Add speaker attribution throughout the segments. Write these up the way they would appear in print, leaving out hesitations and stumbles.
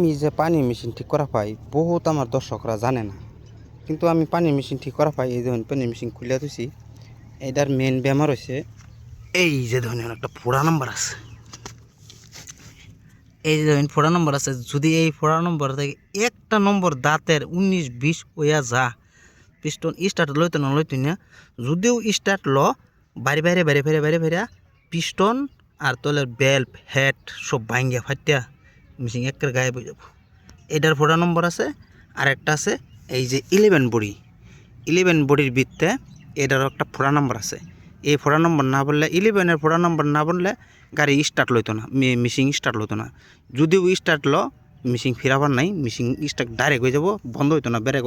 Speaker 1: আমি যে পানি মেশিন ঠিক করা পাই বহুত আমার দর্শকরা জানে না, কিন্তু আমি পানি মেশিন ঠিক করা পাই। এই ধরুন পানি মেশিন খুলে দিছি, এটার মেন বেমার হয়েছে এই যে ধরুন একটা ফোড়া নাম্বার আছে, এই যে ধরুন ফোড়া নম্বর আছে। যদি এই ফোড়া নম্বর থেকে একটা নম্বর দাঁতের 19-20 ওয়া যা পিস্টন স্টার্ট লইতো না, যদিও স্টার্ট বাইরে বাইরে বাইরে বাইরে বাইরে বাইরে পিস্টন আর তলের বেল্ট হেড সব ভাঙ্গিয়া ফাটিয়া মেশিন একের গায়ে বয়ে যাব। এটার ফোড়া নম্বর আছে। আর একটা আছে এই যে 11 বডির ভিত্তে এটারও একটা ফোড়া নম্বর আছে। এই ফোড়া নম্বর না বললে 11-এর ফোড়া নম্বর না বললে গাড়ি স্টার্ট লইতো না, মেশিন স্টার্ট লইতো না। যদিও স্টার্ট মেশিন ফিরাবার নাই, মেশিন স্টার্ট ডাইরেক্ট হয়ে যাব, বন্ধ হইতো না। বেড়ে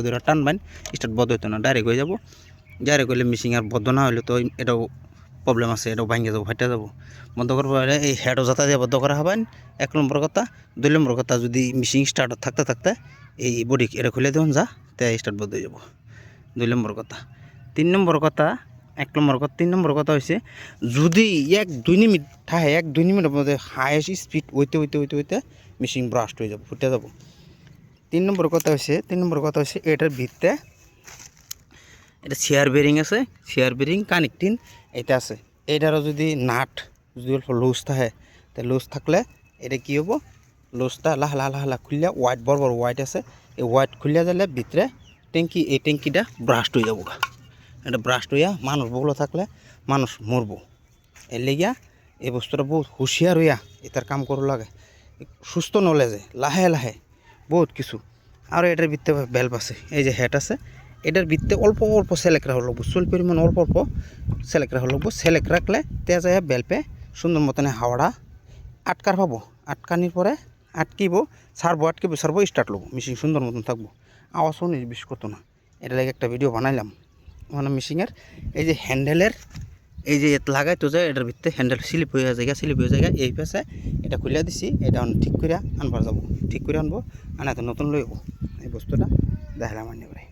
Speaker 1: ধরে টানবেন স্টার্ট বন্ধ হইতো না, ডাইরেক্ট হয়ে যাব। ডাইরেক্ট হইলে মেশিন আর বদ্ধ না হইলে তো এটাও প্রবলেম আছে, এটাও ভাঙিয়ে যাবো, ফাটিয়ে যাবো। বন্ধ করবো হলে এই হেডও যাতা দিয়ে বদ্ধ করা হবেন 1 নম্বর কথা। 2 নম্বর কথা, যদি মেশিন স্টার্ট থাকতে থাকতে এই বডি এটা খুলে দেবেন যা, তাই স্টার্ট বন্ধ হয়ে যাব। 2 নম্বর কথা। 3 নম্বর কথা, 1 নম্বর কথা। 3 নম্বর কথা হয়েছে যদি 1-2 মিনিট থাকে, 1-2 মিনিটের মধ্যে হাইয়েস্ট স্পিড হইতে মেশিন ব্রাস্ট হয়ে যাবো, ফুটে যাব। 3 নম্বর কথা হয়েছে এটার ভিতরে এটা চেয়ার বেরিং আছে, চেয়ার বেরিং কানেক্টিং এটা আছে। এটারও যদি নাট যদি অল্প লুজ থাকে, তাই লুজ থাকলে এটা কী হবো, লুজটা লাহলা খুললে হোয়াইট বড় হোয়াইট আছে, এই হোয়াইট খুললে দিলে ভিতরে ট্যাঙ্কি, এই ট্যাঙ্কিটা ব্রাস্ট হয়ে যাবো। এটা ব্রাস্ট হইয়া মানুষ বগলো থাকলে মানুষ মরবো। এর লেগিয়া এই বস্তুটা বহুত হুঁশিয়ার হইয়া এটার কাম করো লাগে, সুস্থ নলেজে লাহে বহুত কিছু। আর এটার ভিত্তে বেল্প আছে, এই যে হেড আছে, এটার ভিত্তে অল্প সেলেক রাখা লাগবো, চুল পরিমাণ অল্প সেলেক রাখা লাগবো। সেলেক রাখলে তেজা বেল্পে সুন্দর মতনে হাওয়াটা আটকার পাবো। আটকানির পরে আটকিব সারবো স্টার্ট লবো, মেশিন সুন্দর মতন থাকবো, আওয়াজও নির্বিষ করতো না। এটা লাগে একটা ভিডিও বানাইলাম মানে মেশিনের এই যে হ্যান্ডেলের এই যে লাগাই তো যায়, এটার ভিতরে হ্যান্ডেল স্লিপ হয়ে যায় এই পাশে এটা খুলে দিছি। এটা ঠিক করে আনবার যাবো, ঠিক করে আনবো, আনাতে নতুন লইব এই বস্তুটা দেখালাম আনি করে।